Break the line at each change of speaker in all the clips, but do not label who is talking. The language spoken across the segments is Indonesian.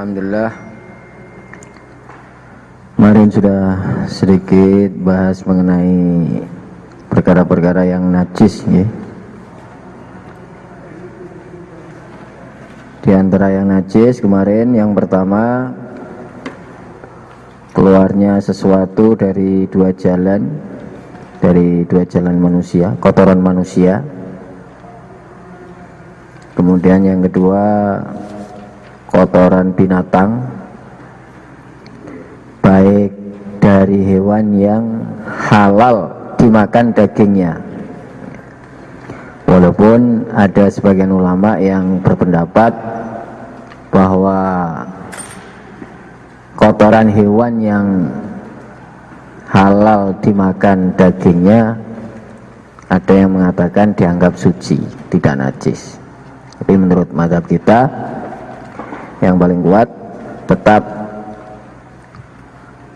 Alhamdulillah, kemarin sudah sedikit bahas mengenai perkara-perkara yang najis ya. Di antara yang najis kemarin yang pertama, keluarnya sesuatu dari dua jalan manusia, kotoran manusia. Kemudian yang kedua, kotoran binatang, baik dari hewan yang halal dimakan dagingnya. Walaupun ada sebagian ulama yang berpendapat bahwa kotoran hewan yang halal dimakan dagingnya, ada yang mengatakan dianggap suci, tidak najis. Tapi menurut mazhab kita yang paling kuat tetap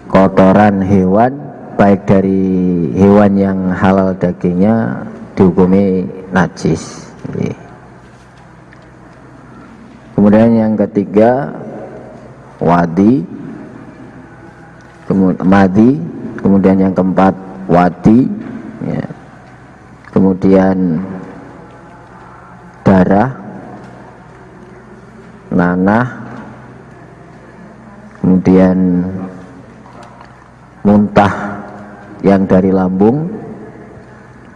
kotoran hewan, baik dari hewan yang halal dagingnya, dihukumi najis. Kemudian yang ketiga, wadi, madi, kemudian yang keempat wadi ya. Kemudian darah, nanah, kemudian muntah yang dari lambung,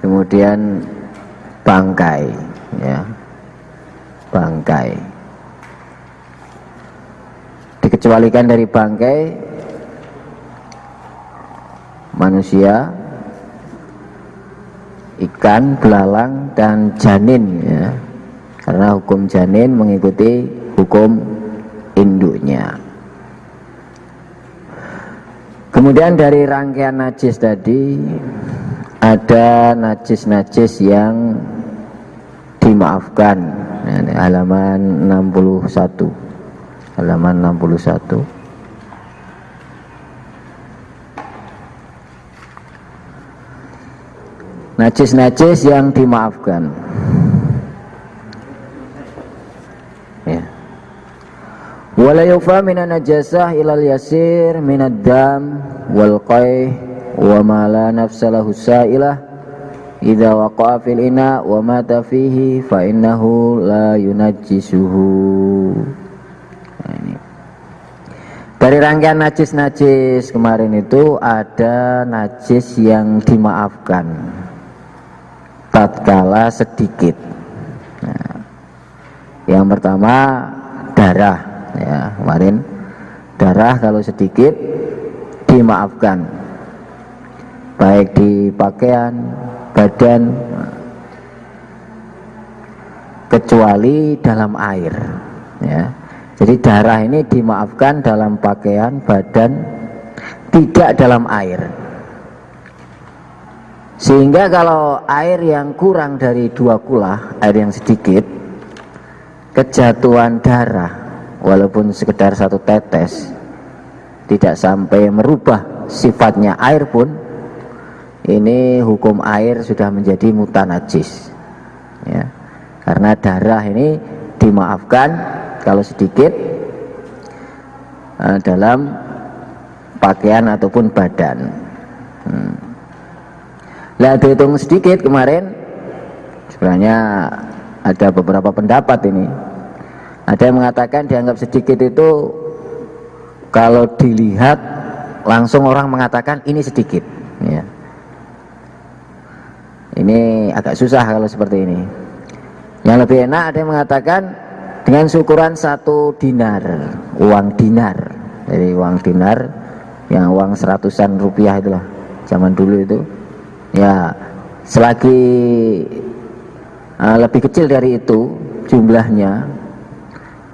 kemudian bangkai ya, bangkai. Dikecualikan dari bangkai manusia, ikan, belalang, dan janin ya, karena hukum janin mengikuti hukum induknya. Kemudian dari rangkaian najis tadi ada najis-najis yang dimaafkan. Ini halaman 61. Halaman 61. Najis-najis yang dimaafkan. Ya. Wala yufa minan najasah ilal yasir minad dam wal qay wa ma la nafsalahu sa'ilah idza waqa'a fil ina wa mata fihi fa innahu la yunajjisuhu. Nah, ini. Dari rangkaian najis-najis kemarin itu ada najis yang dimaafkan tatkala sedikit. Nah, yang pertama darah ya, kemarin darah kalau sedikit dimaafkan, baik di pakaian, badan, kecuali dalam air ya. Jadi darah ini dimaafkan dalam pakaian, badan, tidak dalam air. Sehingga kalau air yang kurang dari 2 kulah, air yang sedikit, kejatuhan darah walaupun sekedar 1 tetes, tidak sampai merubah sifatnya air pun, ini hukum air sudah menjadi mutanajis ya. Karena darah ini dimaafkan kalau sedikit dalam pakaian ataupun badan. Lah dihitung sedikit kemarin, sebenarnya ada beberapa pendapat ini. Ada yang mengatakan dianggap sedikit itu kalau dilihat langsung orang mengatakan ini sedikit ya. Ini agak susah kalau seperti ini. Yang lebih enak ada yang mengatakan dengan ukuran 1 dinar, uang dinar. Jadi uang dinar yang uang 100-an rupiah itulah zaman dulu itu. Ya, selagi lebih kecil dari itu jumlahnya,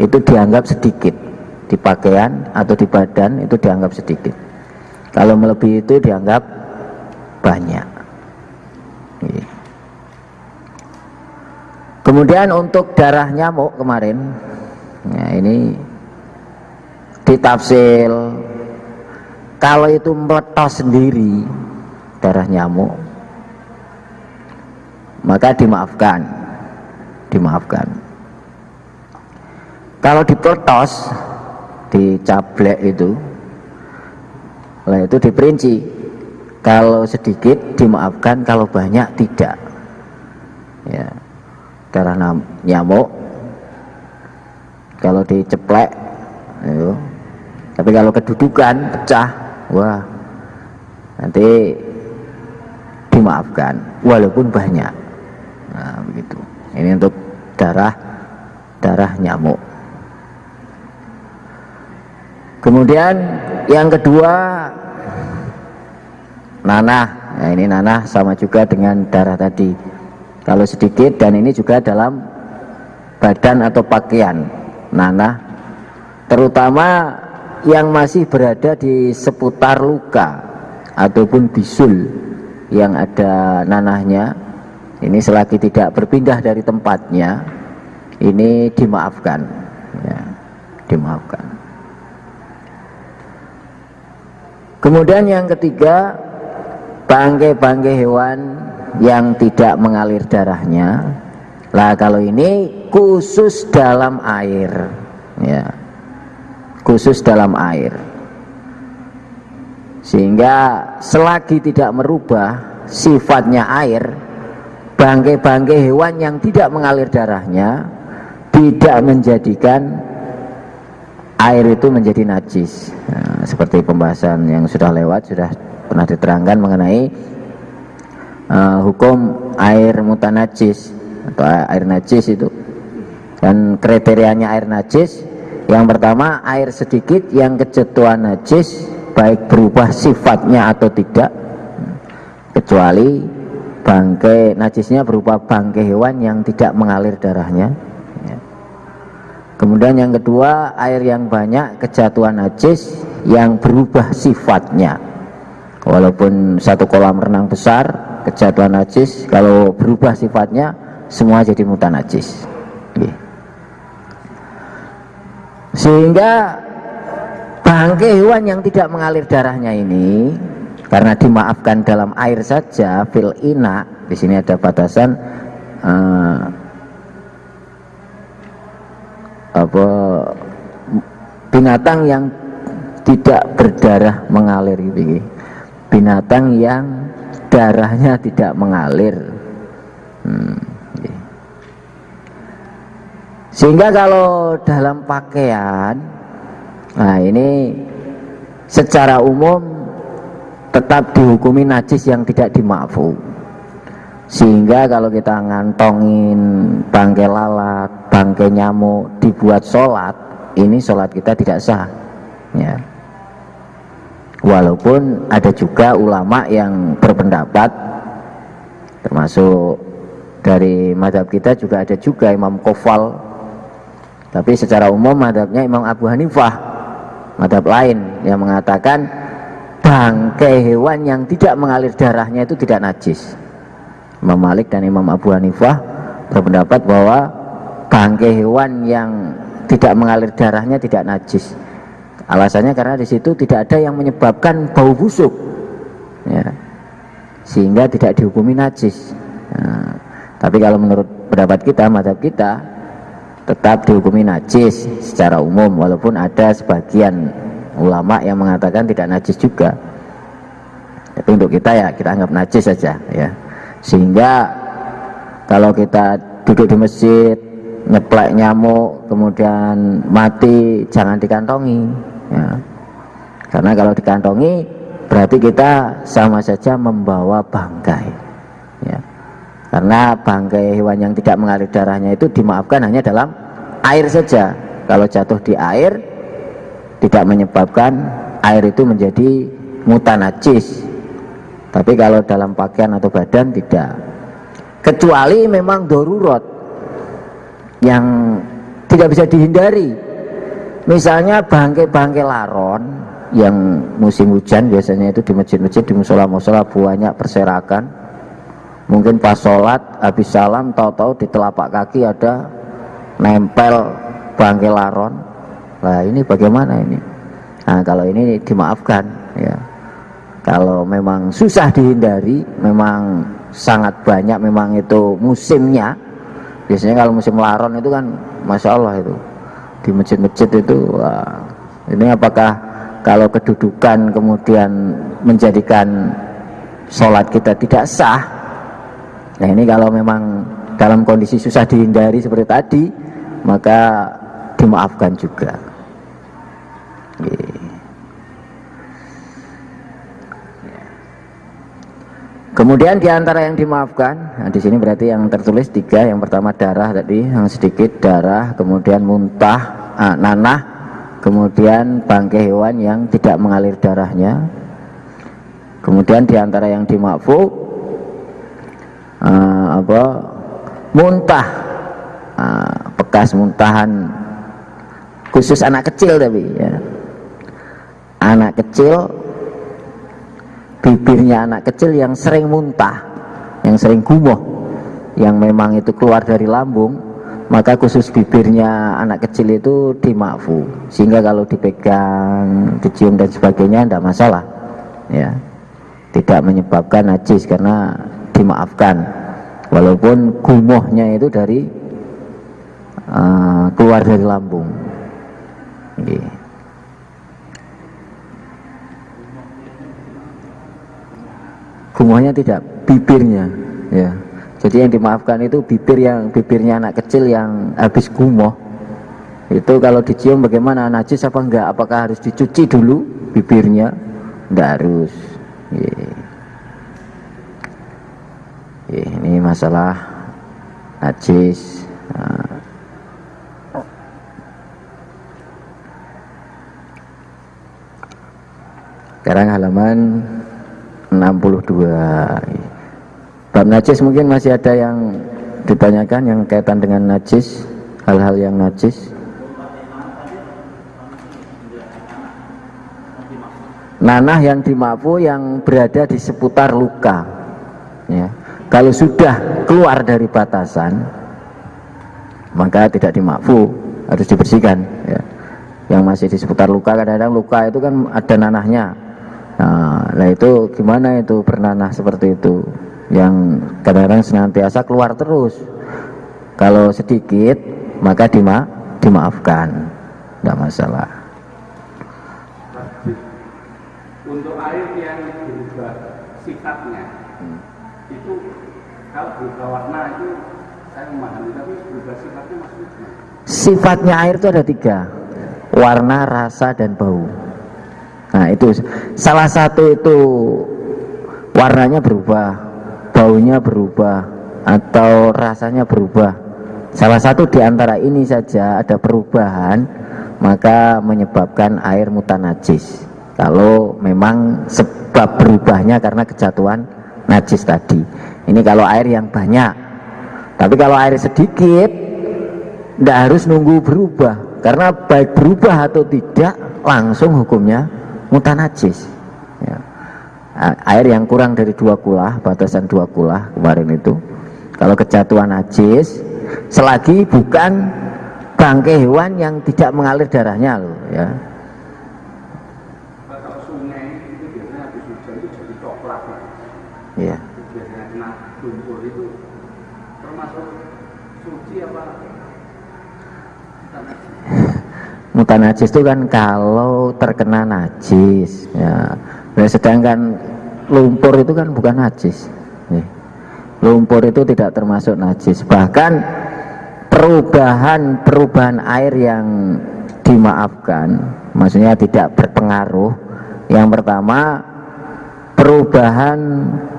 itu dianggap sedikit. Di pakaian atau di badan itu dianggap sedikit. Kalau melebihi itu dianggap banyak. Kemudian untuk darah nyamuk kemarin, ya ini ditafsir kalau itu meletos sendiri darah nyamuk, maka dimaafkan. Kalau dipeletos dicablek itu. Nah, itu diperinci. Kalau sedikit dimaafkan, kalau banyak tidak. Ya. Darah nyamuk kalau diceplek itu. Tapi kalau kedudukan pecah, wah, nanti dimaafkan walaupun banyak. Nah, begitu. Ini untuk darah nyamuk. Kemudian yang kedua, nanah. Nah, ini nanah sama juga dengan darah tadi. Kalau sedikit, dan ini juga dalam badan atau pakaian, nanah, terutama yang masih berada di seputar luka ataupun bisul yang ada nanahnya, ini selagi tidak berpindah dari tempatnya, ini dimaafkan, ya, dimaafkan. Kemudian yang ketiga, bangkai-bangkai hewan yang tidak mengalir darahnya. Lah kalau ini khusus dalam air, ya, khusus dalam air, sehingga selagi tidak merubah sifatnya air, bangkai-bangkai hewan yang tidak mengalir darahnya tidak menjadikan air itu menjadi najis. Nah, seperti pembahasan yang sudah lewat, sudah pernah diterangkan mengenai hukum air mutanajis atau air najis itu. Dan kriterianya air najis, yang pertama air sedikit yang kejetuan najis, baik berubah sifatnya atau tidak, kecuali bangkai najisnya berupa bangkai hewan yang tidak mengalir darahnya. Kemudian yang kedua, air yang banyak kejatuhan najis yang berubah sifatnya. Walaupun satu kolam renang besar, kejatuhan najis, kalau berubah sifatnya semua jadi mutanajis. Sehingga bangkai hewan yang tidak mengalir darahnya ini, karena dimaafkan dalam air saja, fil ina, di sini ada batasan binatang yang tidak berdarah mengalir gitu. Binatang yang darahnya tidak mengalir. Sehingga kalau dalam pakaian, nah ini secara umum tetap dihukumi najis yang tidak dimaafu. Sehingga kalau kita ngantongin bangkai lalat, bangkai nyamuk dibuat sholat, ini sholat kita tidak sah, ya. Walaupun ada juga ulama yang berpendapat, termasuk dari mazhab kita juga ada juga Imam Qofal, tapi secara umum mazhabnya Imam Abu Hanifah, mazhab lain yang mengatakan bangkai hewan yang tidak mengalir darahnya itu tidak najis. Imam Malik dan Imam Abu Hanifah berpendapat bahwa bangkai hewan yang tidak mengalir darahnya tidak najis. Alasannya karena di situ tidak ada yang menyebabkan bau busuk, ya, sehingga tidak dihukumi najis. Nah, tapi kalau menurut pendapat kita, mazhab kita, tetap dihukumi najis secara umum, walaupun ada sebagian ulama yang mengatakan tidak najis juga. Tapi untuk kita ya kita anggap najis saja, ya. Sehingga kalau kita duduk di masjid, nyeplek nyamuk, kemudian mati, jangan dikantongi, ya. Karena kalau dikantongi berarti kita sama saja membawa bangkai, ya. Karena bangkai hewan yang tidak mengalir darahnya itu dimaafkan hanya dalam air saja. Kalau jatuh di air tidak menyebabkan air itu menjadi mutanajis. Tapi kalau dalam pakaian atau badan tidak, kecuali memang darurat yang tidak bisa dihindari. Misalnya bangkai-bangkai laron yang musim hujan, biasanya itu di masjid-masjid, di musola-musola banyak berserakan. Mungkin pas sholat habis salam, tahu-tahu di telapak kaki ada nempel bangkai laron. Nah ini bagaimana ini? Nah kalau ini dimaafkan, ya. Kalau memang susah dihindari, memang sangat banyak, memang itu musimnya. Biasanya kalau musim laron itu kan, masya Allah itu di masjid-masjid itu Ini apakah kalau kedudukan kemudian menjadikan sholat kita tidak sah? Nah ini kalau memang dalam kondisi susah dihindari seperti tadi, maka dimaafkan juga. Kemudian diantara yang dimaafkan, nah di sini berarti yang tertulis 3. Yang pertama darah tadi, yang sedikit darah, kemudian muntah, nanah, kemudian bangkai hewan yang tidak mengalir darahnya. Kemudian diantara yang dimaafkan muntah, bekas muntahan, khusus anak kecil tapi ya. Anak kecil, bibirnya anak kecil yang sering muntah, yang sering gumoh, yang memang itu keluar dari lambung, maka khusus bibirnya anak kecil itu dimaafkan, sehingga kalau dipegang, dicium dan sebagainya tidak masalah ya, tidak menyebabkan najis karena dimaafkan, walaupun gumohnya itu dari keluar dari lambung. Gumohnya tidak, bibirnya ya. Jadi yang dimaafkan itu bibirnya anak kecil yang habis gumoh. Itu kalau dicium bagaimana, najis apa enggak? Apakah harus dicuci dulu bibirnya? Enggak harus. Ini masalah najis. Sekarang halaman 62. Bab najis mungkin masih ada yang ditanyakan yang kaitan dengan najis, hal-hal yang najis. Nanah yang dimaafu yang berada di seputar luka ya. Kalau sudah keluar dari batasan maka tidak dimaafu, harus dibersihkan ya. Yang masih di seputar luka, kadang-kadang luka itu kan ada nanahnya. Nah itu gimana itu bernanah seperti itu, yang kadang-kadang senantiasa keluar terus. Kalau sedikit maka dimaafkan, tidak masalah.
Untuk air yang berubah sifatnya itu, kalau berubah warna itu saya memahami, tapi berubah sifatnya maksudnya?
Sifatnya air itu ada 3, warna, rasa, dan bau. Nah itu salah satu itu warnanya berubah, baunya berubah, atau rasanya berubah. Salah satu di antara ini saja ada perubahan, maka menyebabkan air mutanajis. Kalau memang sebab berubahnya karena kejatuhan najis tadi. Ini kalau air yang banyak. Tapi kalau air sedikit, tidak harus nunggu berubah, karena baik berubah atau tidak langsung hukumnya mutanajis ya. Air yang kurang dari 2 kulah, batasan 2 kulah kemarin itu, kalau kejatuhan najis, selagi bukan bangkai hewan yang tidak mengalir darahnya loh ya.
Kalau sungai itu biasanya habis hujan itu jadi coklat
Iya.
biasanya kena lumpur, itu termasuk suci apa?
Mutanajis itu kan kalau terkena najis ya. Nah, sedangkan lumpur itu kan bukan najis ya. Lumpur itu tidak termasuk najis. Bahkan perubahan air yang dimaafkan, maksudnya tidak berpengaruh. Yang pertama, perubahan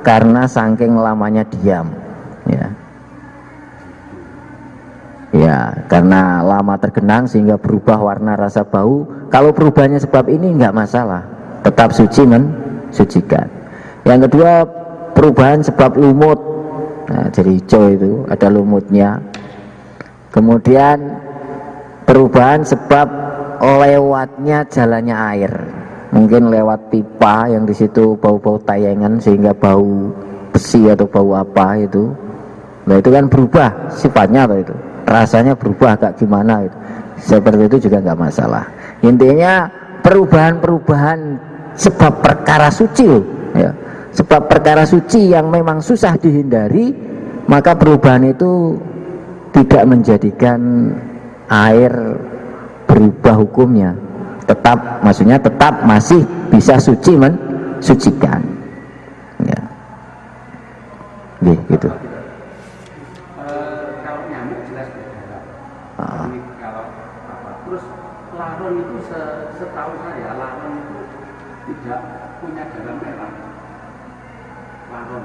karena saking lamanya diam ya. Ya, karena lama tergenang sehingga berubah warna, rasa, bau. Kalau perubahannya sebab ini enggak masalah, tetap suci mensucikan. Yang kedua, perubahan sebab lumut. Nah, jadi hijau itu ada lumutnya. Kemudian perubahan sebab lewatnya jalannya air. Mungkin lewat pipa yang di situ bau-bau tayangan sehingga bau besi atau bau apa itu. Nah, itu kan berubah sifatnya atau itu. Rasanya berubah agak gimana itu. Seperti itu juga nggak masalah. Intinya perubahan-perubahan sebab perkara suci loh ya. Sebab perkara suci yang memang susah dihindari, maka perubahan itu tidak menjadikan air berubah hukumnya. tetap, maksudnya tetap masih bisa suci mensucikan. Ya. Gitu.
Kalau nyamuk jelas berdarah. Ini kalau apa? Terus laron itu setahu saya laron itu tidak punya darah merah. Laron.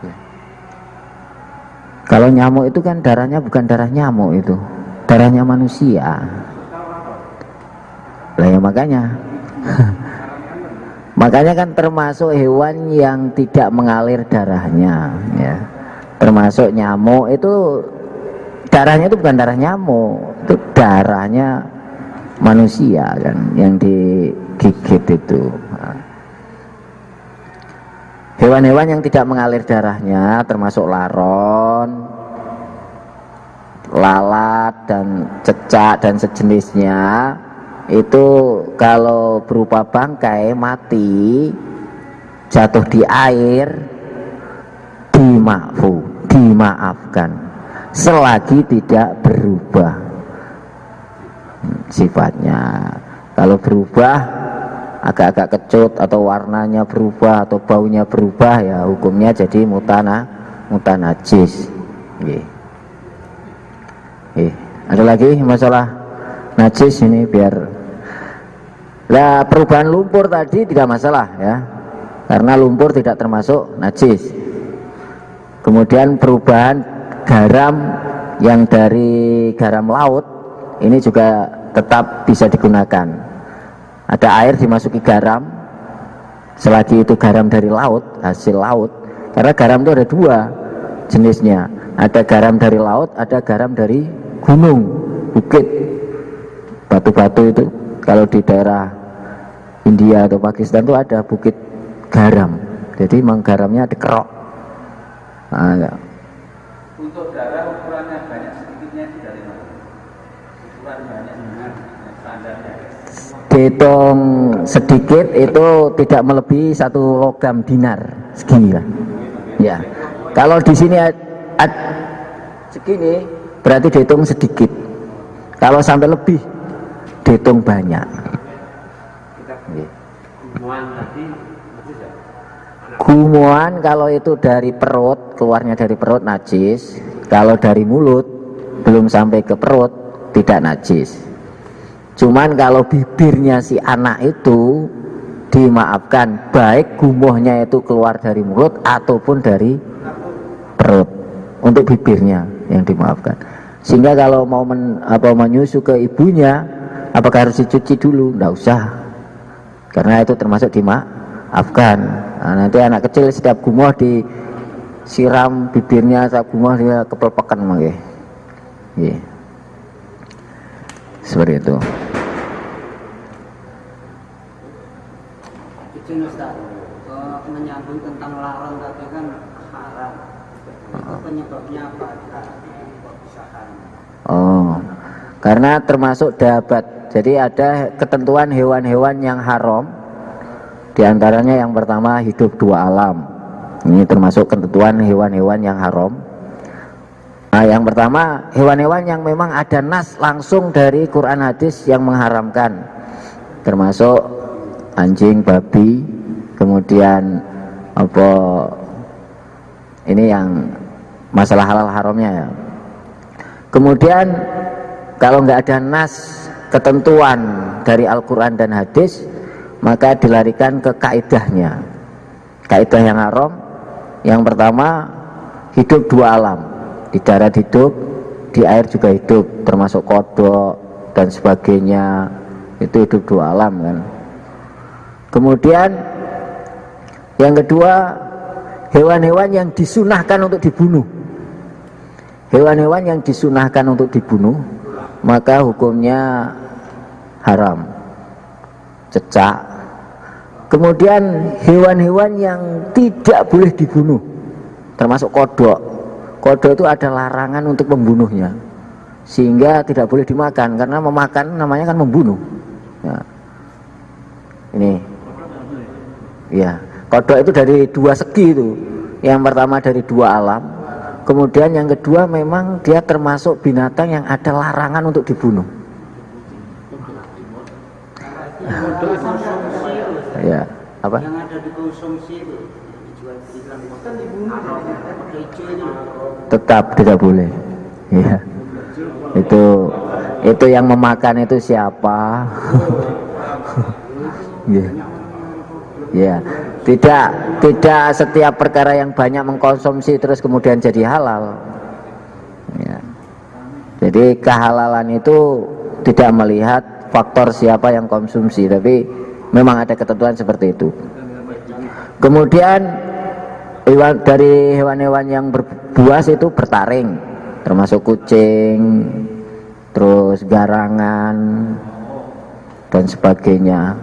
Ya. Kalau nyamuk itu kan darahnya bukan darah nyamuk, itu darahnya manusia. Lah ya makanya. Makanya kan termasuk hewan yang tidak mengalir darahnya, ya. Termasuk nyamuk itu darahnya itu bukan darah nyamuk, itu darahnya manusia kan yang digigit itu. Hewan-hewan yang tidak mengalir darahnya termasuk laron, lalat dan cecak dan sejenisnya, itu kalau berupa bangkai mati jatuh di air dimaafkan selagi tidak berubah sifatnya. Kalau berubah agak-agak kecut atau warnanya berubah atau baunya berubah, ya hukumnya jadi mutanajis. Ada lagi masalah najis ini biar. Nah, perubahan lumpur tadi tidak masalah ya, karena lumpur tidak termasuk najis. Kemudian perubahan garam yang dari garam laut ini juga tetap bisa digunakan. Ada air dimasuki garam, selagi itu garam dari laut, hasil laut. Karena garam itu ada dua jenisnya, ada garam dari laut, ada garam dari gunung, bukit, batu-batu itu. Kalau di daerah India atau Pakistan itu ada bukit garam, jadi memang garamnya dikerok. Nah,
untuk darah ukurannya banyak sedikitnya itu dari mana? Ukuran banyak dengan standarnya.
Dihitung sedikit itu tidak melebihi 1 logam dinar, segini lah. Ya, kalau di sini segini berarti dihitung sedikit. Kalau sampai lebih dihitung banyak. Gumuan kalau itu dari perut, keluarnya dari perut najis. Kalau dari mulut belum sampai ke perut tidak najis. Cuman kalau bibirnya si anak itu dimaafkan, baik gumuhnya itu keluar dari mulut ataupun dari perut. Untuk bibirnya yang dimaafkan. Sehingga kalau mau menyusu ke ibunya, apakah harus dicuci dulu? Nggak usah, karena itu termasuk dimaafkan. Nah, nanti anak kecil setiap gumuh disiram bibirnya, setiap gumuh dia kepelpekan mangke. Yeah. Seperti itu.
Izin Ustaz, menyambung tentang laron tadi kan haram. Itu penyebabnya apa? Kok bisa haram?
Oh, karena termasuk dabat. Jadi ada ketentuan hewan-hewan yang haram. Di antaranya yang pertama hidup dua alam. Ini termasuk ketentuan hewan-hewan yang haram. Nah, yang pertama hewan-hewan yang memang ada nas langsung dari Quran hadis yang mengharamkan, termasuk anjing, babi, kemudian apa ini yang masalah halal haramnya ya. Kemudian kalau nggak ada nas ketentuan dari Al-Quran dan hadis, maka dilarikan ke kaidahnya. Kaidah yang haram yang pertama hidup dua alam. Di darat hidup, di air juga hidup, termasuk kodok dan sebagainya, itu hidup dua alam kan. Kemudian yang kedua, hewan-hewan yang disunahkan untuk dibunuh. Hewan-hewan yang disunahkan untuk dibunuh, maka hukumnya haram. Cecak. Kemudian hewan-hewan yang tidak boleh dibunuh, termasuk kodok. Kodok itu ada larangan untuk membunuhnya, sehingga tidak boleh dimakan, karena memakan namanya kan membunuh ya. Ini ya, kodok itu dari dua segi itu. Yang pertama dari dua alam, kemudian yang kedua memang dia termasuk binatang yang ada larangan untuk dibunuh. Ya, apa?
Yang ada di konsumsi itu dijual belikan pakai hijau itu.
Tetap tidak boleh. Ya. Itu yang memakan itu siapa? Ya. Ya. Tidak setiap perkara yang banyak mengkonsumsi terus kemudian jadi halal. Ya. Jadi kehalalan itu tidak melihat faktor siapa yang konsumsi, tapi memang ada ketentuan seperti itu. Kemudian dari hewan-hewan yang berbuas itu bertaring, termasuk kucing, terus garangan dan sebagainya.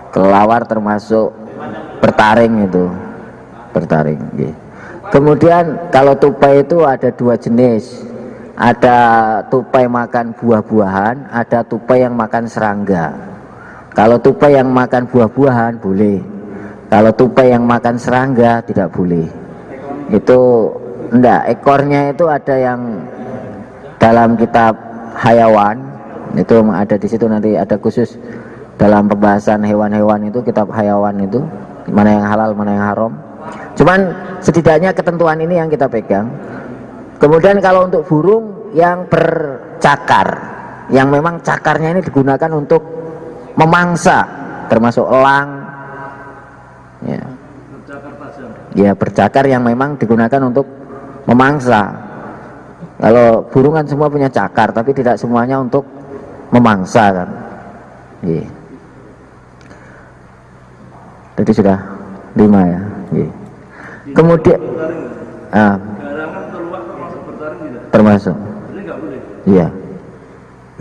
Kelawar termasuk bertaring itu, bertaring. Kemudian kalau tupai itu ada dua jenis, ada tupai makan buah-buahan, ada tupai yang makan serangga. Kalau tupai yang makan buah-buahan boleh, kalau tupai yang makan serangga tidak boleh. Itu enggak, ekornya itu ada yang dalam kitab hayawan, itu ada di situ, nanti ada khusus dalam pembahasan hewan-hewan itu, kitab hayawan itu mana yang halal mana yang haram. Cuman setidaknya ketentuan ini yang kita pegang. Kemudian kalau untuk burung yang bercakar, yang memang cakarnya ini digunakan untuk memangsa, termasuk elang, ya bercakar yang memang digunakan untuk memangsa. Kalau burung kan semua punya cakar, tapi tidak semuanya untuk memangsa kan. Jadi sudah 5 ya. Kemudian termasuk. Iya.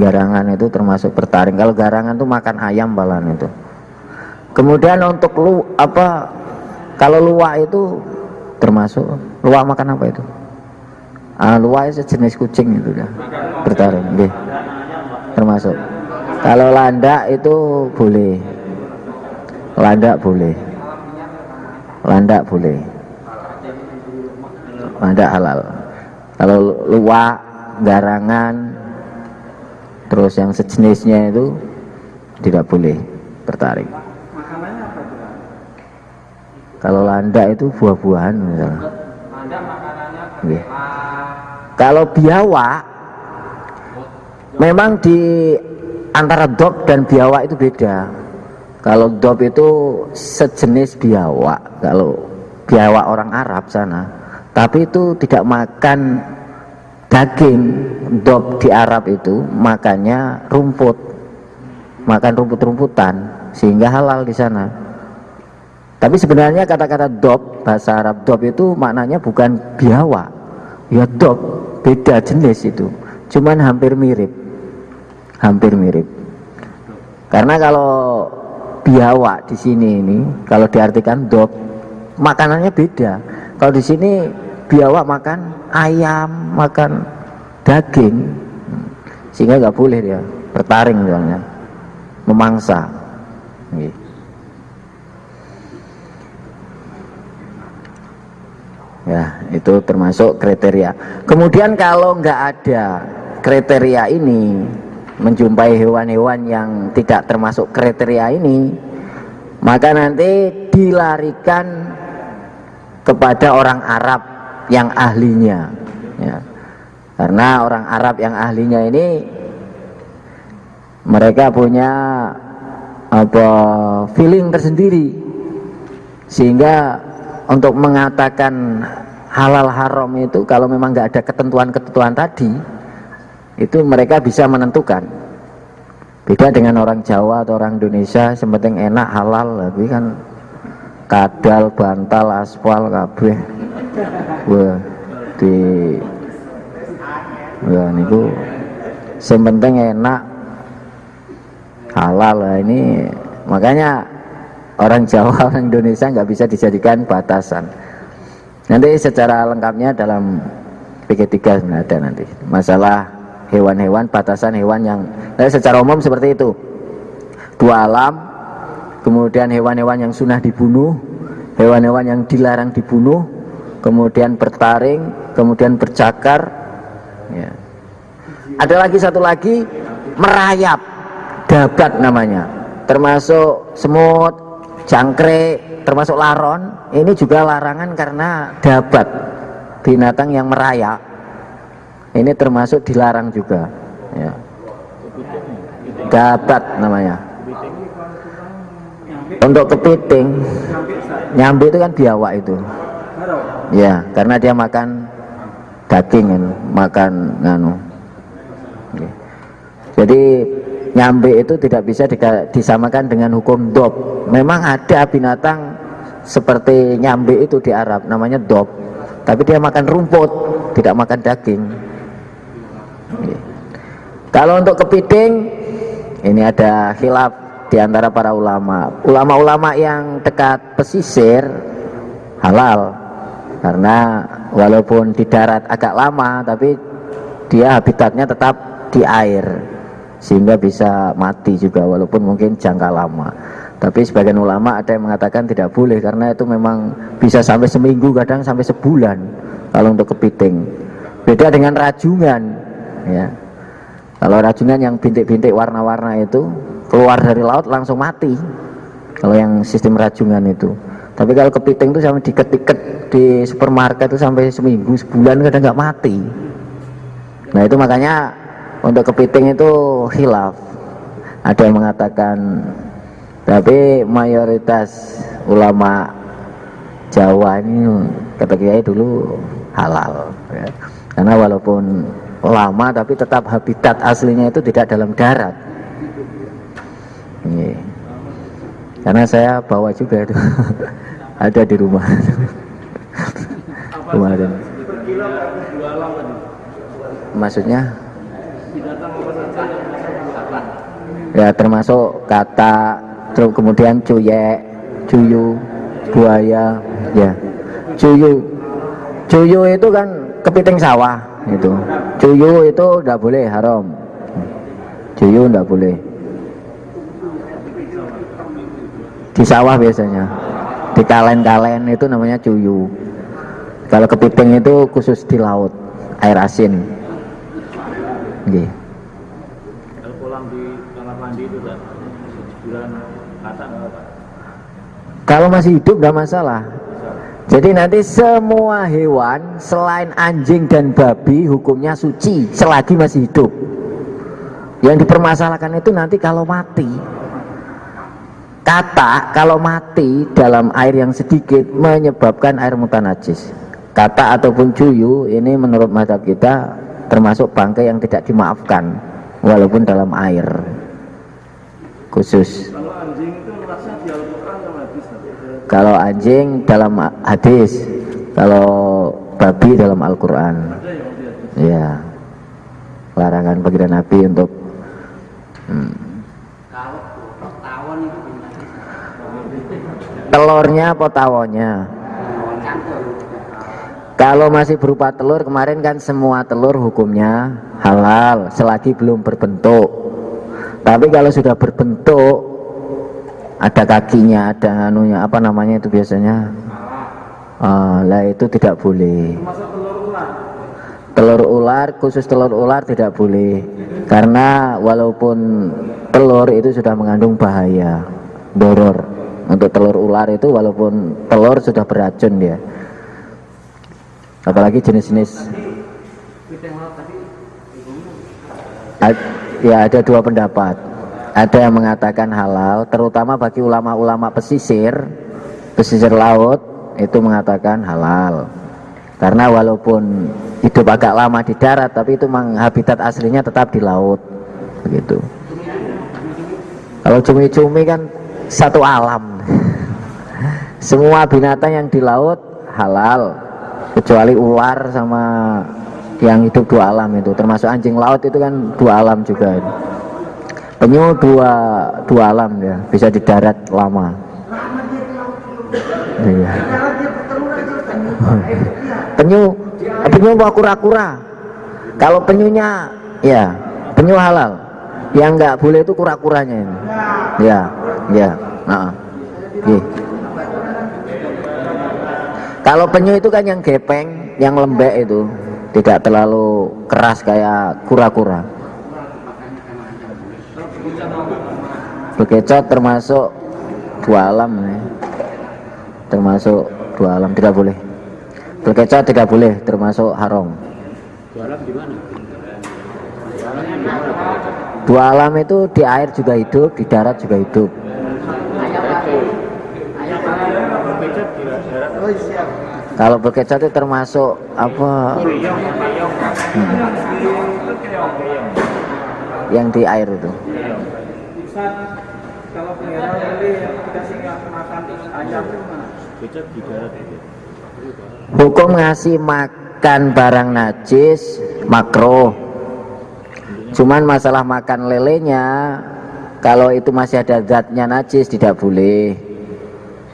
Garangan itu termasuk bertaring. Kalau garangan itu makan ayam balan itu. Kemudian untuk kalau luwak itu termasuk. Luwak makan apa itu? Luwak itu sejenis kucing itu ya. Bertaring, nggih. Termasuk. Kalau landak itu boleh. Landak boleh. Landak boleh. Landak halal. Kalau luwak, garangan, terus yang sejenisnya itu tidak boleh bertaring.
Makanannya apa itu?
Kalau landak itu buah-buahan misalnya.
Landak makanannya
Yeah. Kalau biawak, memang di antara dop dan biawak itu beda. Kalau dop itu sejenis biawak, kalau biawak orang Arab sana, tapi itu tidak makan daging. Dop di Arab itu makannya rumput, makan rumput-rumputan, sehingga halal di sana. Tapi sebenarnya kata-kata dop, bahasa Arab dop itu maknanya bukan biawak, ya dop, beda jenis itu, cuman hampir mirip, hampir mirip. Karena kalau biawak di sini ini, kalau diartikan dop, makanannya beda. Kalau di sini biawak makan ayam, makan daging, sehingga nggak boleh dia bertaring misalnya, memangsa. Ya, itu termasuk kriteria. Kemudian kalau nggak ada kriteria ini, menjumpai hewan-hewan yang tidak termasuk kriteria ini, maka nanti dilarikan kepada orang Arab yang ahlinya, ya. Karena orang Arab yang ahlinya ini mereka punya feeling tersendiri, sehingga untuk mengatakan halal haram itu kalau memang nggak ada ketentuan-ketentuan tadi, itu mereka bisa menentukan. Beda dengan orang Jawa atau orang Indonesia, yang penting enak halal, tapi kan kadal, bantal, aspal, kabeh. Wah, niku yang penting enak halal lah ini. Makanya orang Jawa, orang Indonesia nggak bisa dijadikan batasan. Nanti secara lengkapnya dalam PG3 ada nanti masalah hewan-hewan, batasan hewan yang secara umum seperti itu. 2 alam, kemudian hewan-hewan yang sunnah dibunuh, hewan-hewan yang dilarang dibunuh, kemudian bertaring, kemudian bercakar, ya. ada lagi satu lagi merayap, dabat namanya, termasuk semut, jangkrik, termasuk laron. Ini juga larangan karena dabat, binatang yang merayap. Ini termasuk dilarang juga. Ya. Dabat namanya. Untuk kepiting, nyambi itu kan biawak itu. Ya, karena dia makan daging, makan nganu. Jadi nyambi itu tidak bisa disamakan dengan hukum dob. Memang ada binatang seperti nyambi itu di Arab, namanya dob, tapi dia makan rumput, tidak makan daging. Kalau untuk kepiting, ini ada khilaf di antara para ulama. Ulama-ulama yang dekat pesisir halal, karena walaupun di darat agak lama, tapi dia habitatnya tetap di air, sehingga bisa mati juga walaupun mungkin jangka lama. Tapi sebagian ulama ada yang mengatakan tidak boleh, karena itu memang bisa sampai seminggu, kadang sampai sebulan kalau untuk kepiting. Beda dengan rajungan, ya. Kalau rajungan yang bintik-bintik warna-warna itu keluar dari laut langsung mati, kalau yang sistem rajungan itu. Tapi kalau kepiting itu sampai diket-iket di supermarket itu sampai seminggu, sebulan kadang nggak mati. Nah itu makanya untuk kepiting itu khilaf. Ada yang mengatakan, tapi mayoritas ulama Jawa ini kata kiai dulu halal, ya. Karena walaupun lama tapi tetap habitat aslinya itu tidak dalam darat. Ini. Karena saya bawa juga itu. Ada di rumah. Kemarin. Maksudnya? Ya termasuk kata, terus kemudian cuyek, cuyu, buaya, ya. Cuyu itu kan kepiting sawah itu. Cuyu itu tidak boleh, haram. Cuyu tidak boleh. Di sawah biasanya, di kalen-kalen itu namanya cuyu. Kalau kepiting itu khusus di laut, air asin. Oke.
Kalau pulang di kamar mandi itu kan bulan kata nggak Pak?
Kalau masih hidup tidak masalah. Jadi nanti semua hewan selain anjing dan babi hukumnya suci selagi masih hidup. Yang dipermasalahkan itu nanti kalau mati. Kata kalau mati dalam air yang sedikit menyebabkan air mutan najis. Kata ataupun cuyu ini menurut mazhab kita termasuk bangkai yang tidak dimaafkan walaupun dalam air khusus.
Kalau anjing itu merasa di Al-Quran sama hadis.
Kalau anjing dalam hadis, kalau babi dalam Al-Quran. Ya, larangan baginda Nabi untuk
Kalau tawon itu gimana?
telurnya apa tawonnya. Kalau masih berupa telur, kemarin kan semua telur hukumnya halal selagi belum berbentuk. Tapi kalau sudah berbentuk, ada kakinya, ada anunya, apa namanya itu biasanya, lah itu tidak boleh. Telur ular, khusus telur ular tidak boleh, karena walaupun telur itu sudah mengandung bahaya, doror. Untuk telur ular itu walaupun telur sudah beracun dia. Apalagi jenis-jenis. Ya ada dua pendapat. Ada yang mengatakan halal, terutama bagi ulama-ulama pesisir laut itu mengatakan halal. Karena walaupun hidup agak lama di darat, tapi itu memang habitat aslinya tetap di laut, begitu. Kalau cumi-cumi kan satu alam. Semua binatang yang di laut halal, kecuali ular sama yang hidup dua alam itu, termasuk anjing laut itu kan dua alam juga. Penyu dua alam ya, bisa di darat lama. Iya. Penyu mau kura-kura. Kalau penyunya ya penyu halal, yang nggak boleh itu kura-kuranya ini. Ya. Kalau penyu itu kan yang gepeng, yang lembek itu tidak terlalu keras kayak kura-kura. Bekecot termasuk dua alam ya. Termasuk dua alam, tidak boleh. Bekecot tidak boleh, termasuk haram.
Jualan gimana?
Dua alam itu di air juga hidup, di darat juga hidup. Kalau bekecot itu termasuk apa? Yang di air itu.
Kalau pelihara lele yang dikasih makan ayam itu mana?
Becak di darat itu.
Hukum ngasih makan barang najis makruh. Cuman masalah makan lelenya, kalau itu masih ada zatnya najis tidak boleh.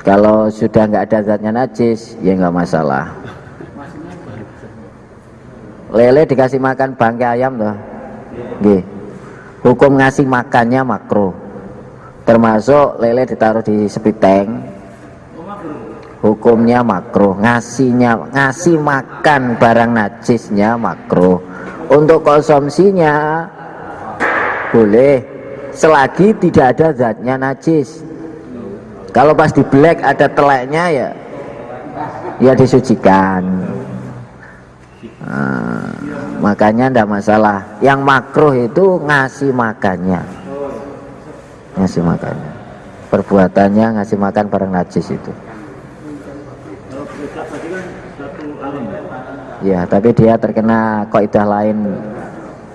Kalau sudah nggak ada zatnya najis, ya nggak masalah. Lele dikasih makan bangkai ayam toh, nggih. Hukum ngasih makannya makruh. Termasuk lele ditaruh di sepiteng, hukumnya makruh. Ngasih makan barang najisnya makruh. Untuk konsumsinya boleh selagi tidak ada zatnya najis. Kalau pas di black ada teleknya ya disucikan. Makanya tidak masalah. Yang makruh itu ngasih makannya. Ngasih makannya. Perbuatannya ngasih makan barang najis itu.
Kalau becak tadi kan satu alam.
Ya, tapi dia terkena kaidah lain,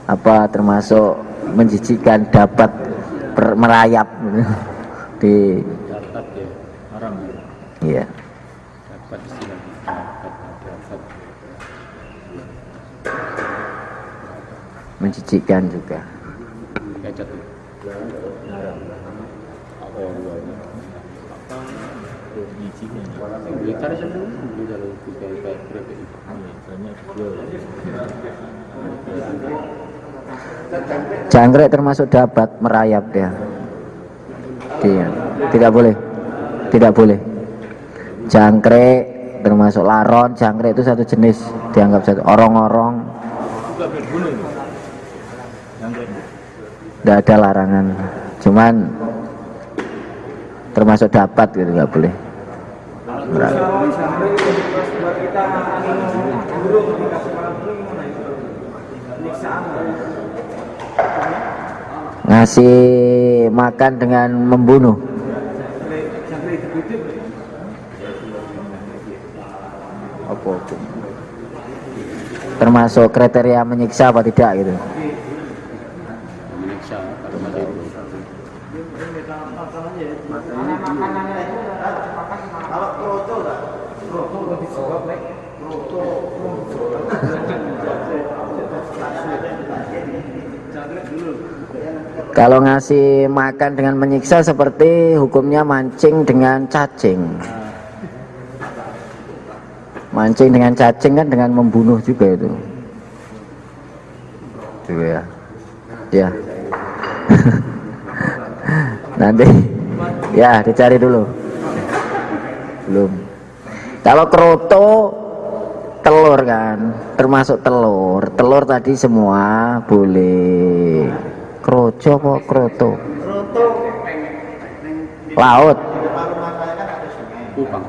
apa termasuk menjijikan, dapat merayap di
Dapat ya, haram ya.
iya.
Dapat istilahnya. Dapat.
Menjijikan juga.
Becak itu. Haram. Apa luarnya? Apa bijinya? Becak itu di dalam kayak kereta itu. Banyak jual.
Jangkrik termasuk dapat merayap dia. Dia tidak boleh. Tidak boleh. Jangkrik termasuk laron, jangkrik itu satu jenis, dianggap satu. Orong-orong
Juga berbunuh. Jangkrik.
tidak ada larangan. Cuman termasuk dapat gitu, nggak boleh. Merayap.
Kalau sampai buat kita burung dikasih makan burung gimana itu? Niksaan.
Ngasih makan dengan membunuh.
Sampai hidup-hidup.
Apa? Termasuk kriteria menyiksa apa tidak gitu.
Menyiksa kalau mati itu.
Kalau kroto lah, kroto lebih suka baik. Kroto,
Kalau ngasih makan dengan menyiksa seperti hukumnya mancing dengan cacing. Mancing dengan cacing kan dengan membunuh juga itu. Juga ya. Ya. Nanti ya dicari dulu. Belum. Kalau kroto telur kan, termasuk telur. Telur tadi semua boleh. Kroco apa kroto? Laut.
Kupang.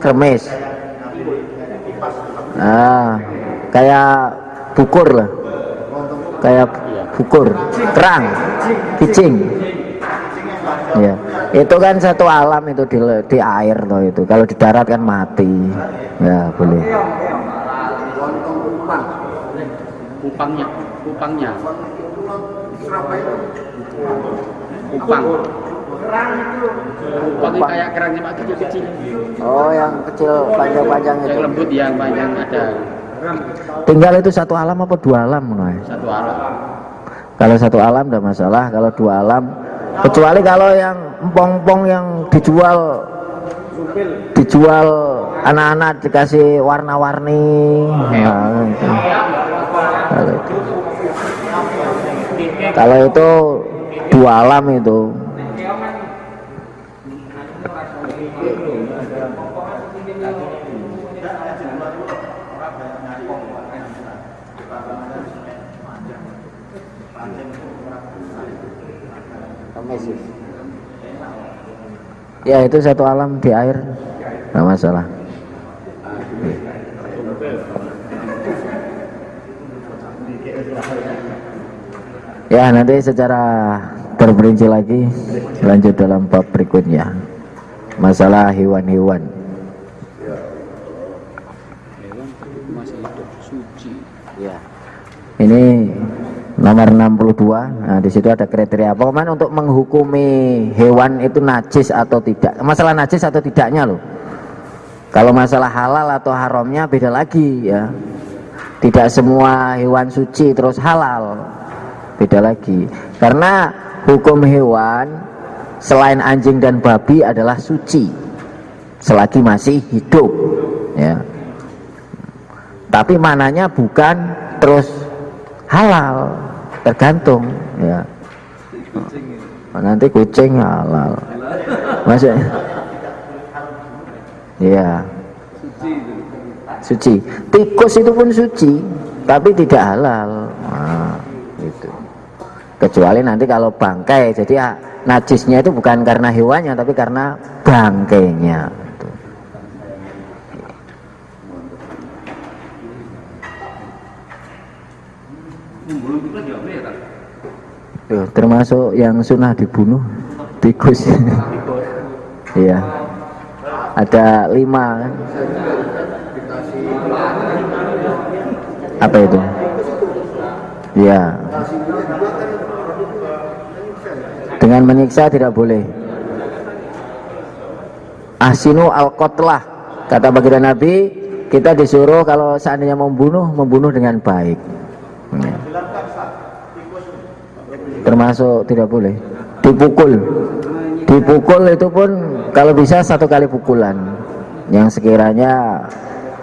Kremes. Kayak bukur lah. Kayak bukur, kerang, kicing. Ya, itu kan satu alam itu di air loh itu. Kalau di darat kan mati. Ya, boleh.
Kupangnya. Kupang. Kupangnya kayak kerangnya Pak kecil-kecil.
Oh, yang kecil panjang-panjang itu.
Yang lembut, yang panjang ada.
Tinggal itu satu alam apa dua alam, Noy?
Satu alam.
Kalau satu alam tidak masalah. Kalau dua alam, kecuali kalau yang empong-empong yang dijual anak-anak dikasih warna-warni. Nah, itu. Kalau itu dua alam itu. Ya itu satu alam di air, nggak masalah. Ya nanti secara terperinci lagi lanjut dalam bab berikutnya, masalah hewan-hewan.
Masih hidup suci.
Ya. Ini nomor 62. Nah, di situ ada kriteria. Pokoknya untuk menghukumi hewan itu najis atau tidak. Masalah najis atau tidaknya loh. Kalau masalah halal atau haramnya beda lagi ya. Tidak semua hewan suci terus halal. Beda lagi. Karena hukum hewan selain anjing dan babi adalah suci selagi masih hidup ya. Tapi mananya bukan terus halal, tergantung ya. Nanti kucing halal, maksudnya, ya, suci. Tikus itu pun suci, tapi tidak halal. Nah, gitu. Kecuali nanti kalau bangkai, jadi ya, najisnya itu bukan karena hewannya, tapi karena bangkainya. Termasuk yang sunnah dibunuh tikus. Iya, ada 5 kan? Apa itu? Iya. Dengan menyiksa tidak boleh. Ahsinu al-qatlah, kata baginda Nabi, kita disuruh kalau seandainya membunuh dengan baik. Ya. Termasuk tidak boleh dipukul itu pun kalau bisa 1 kali pukulan yang sekiranya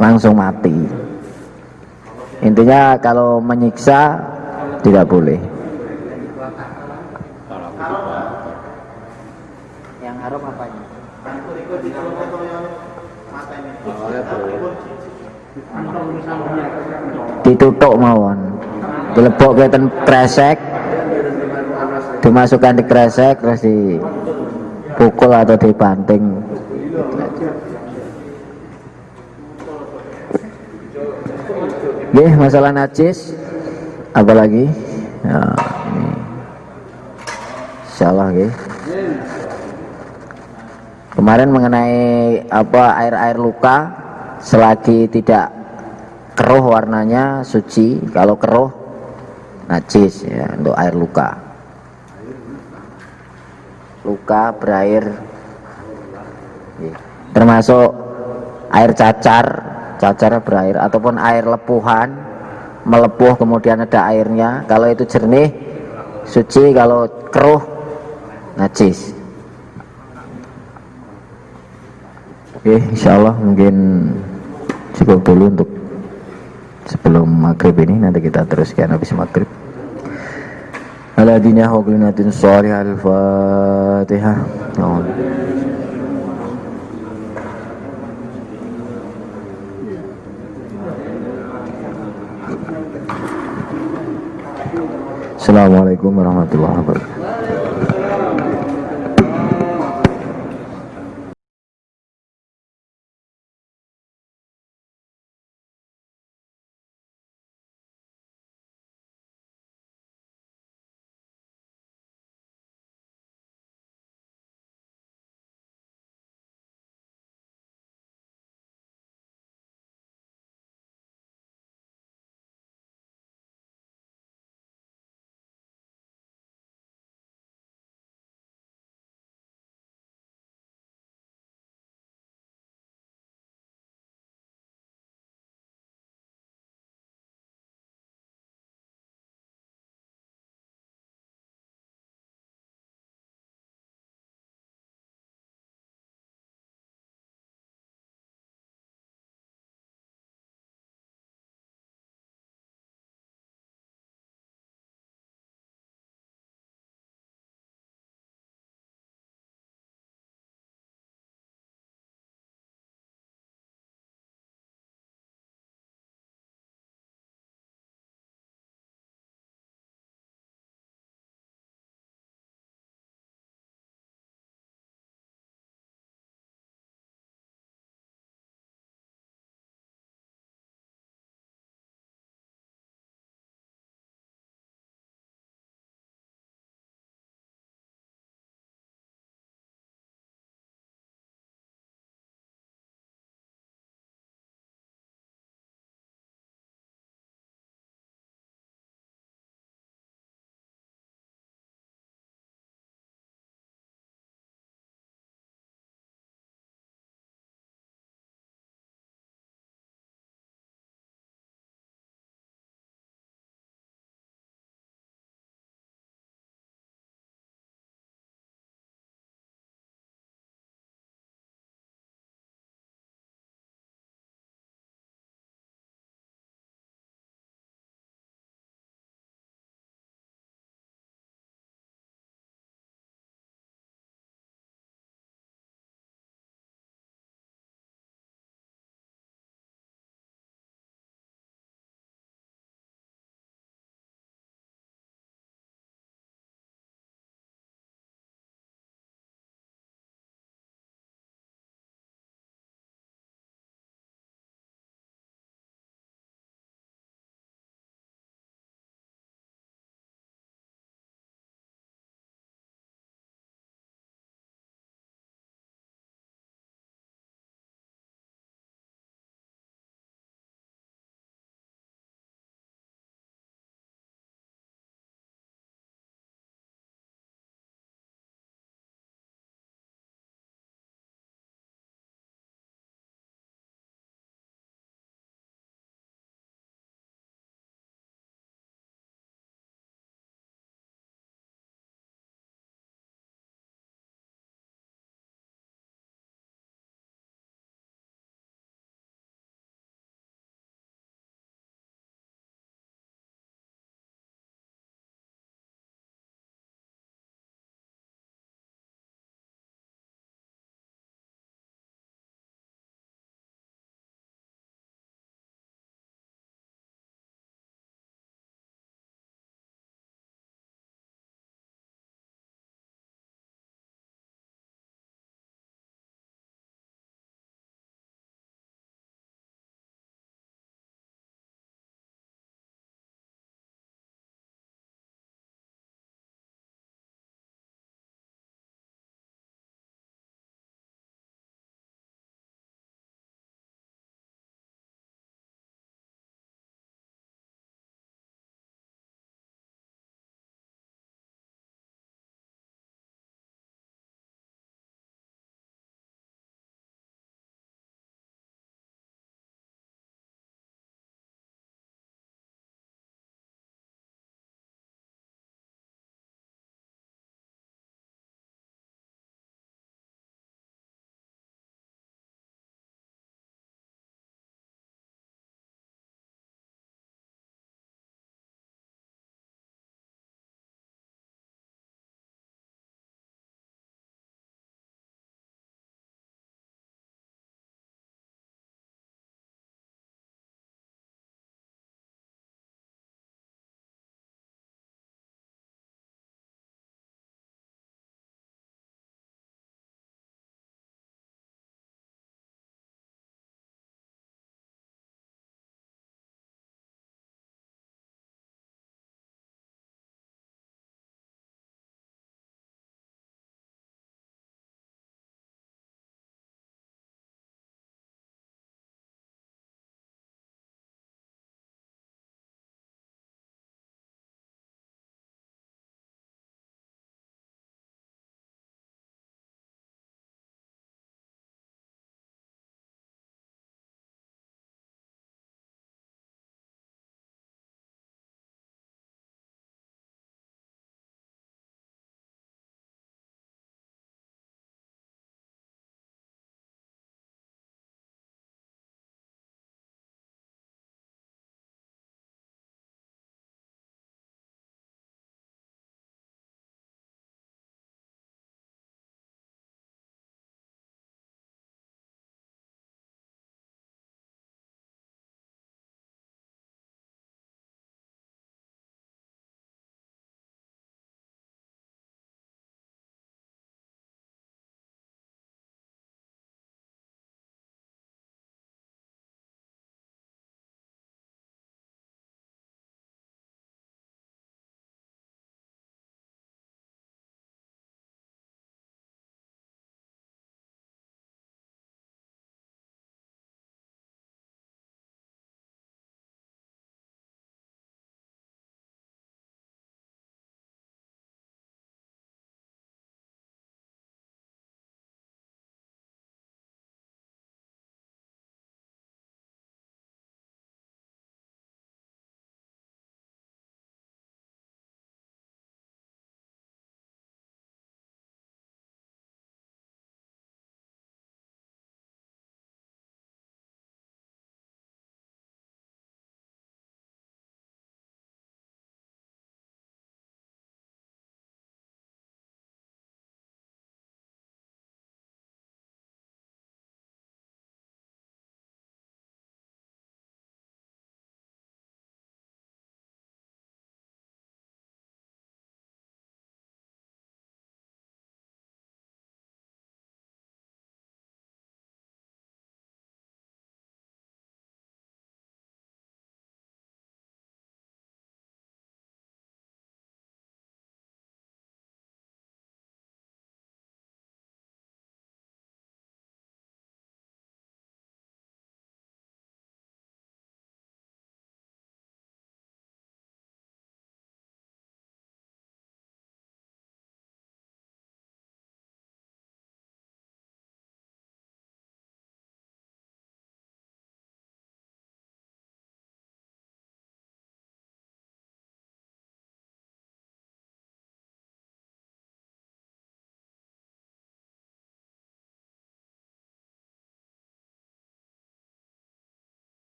langsung mati. Intinya kalau menyiksa tidak boleh. Yang haram apanya? Ditutuk mawon, dilebok ke kresek, dimasukkan di kresek terus dipukul atau dibanting. Nggih, masalah najis apalagi ya, ini insyaallah nggih. Kemarin mengenai air luka selagi tidak keruh warnanya suci, kalau keruh najis ya untuk air luka. Luka berair, termasuk air cacar berair ataupun air lepuhan melepuh kemudian ada airnya, kalau itu jernih suci, kalau keruh najis. Oke, insyaallah mungkin cukup dulu untuk sebelum maghrib ini, nanti kita teruskan habis maghrib. Aladina hoglinatin sholih al-fatihah. Assalamualaikum warahmatullahi wabarakatuh.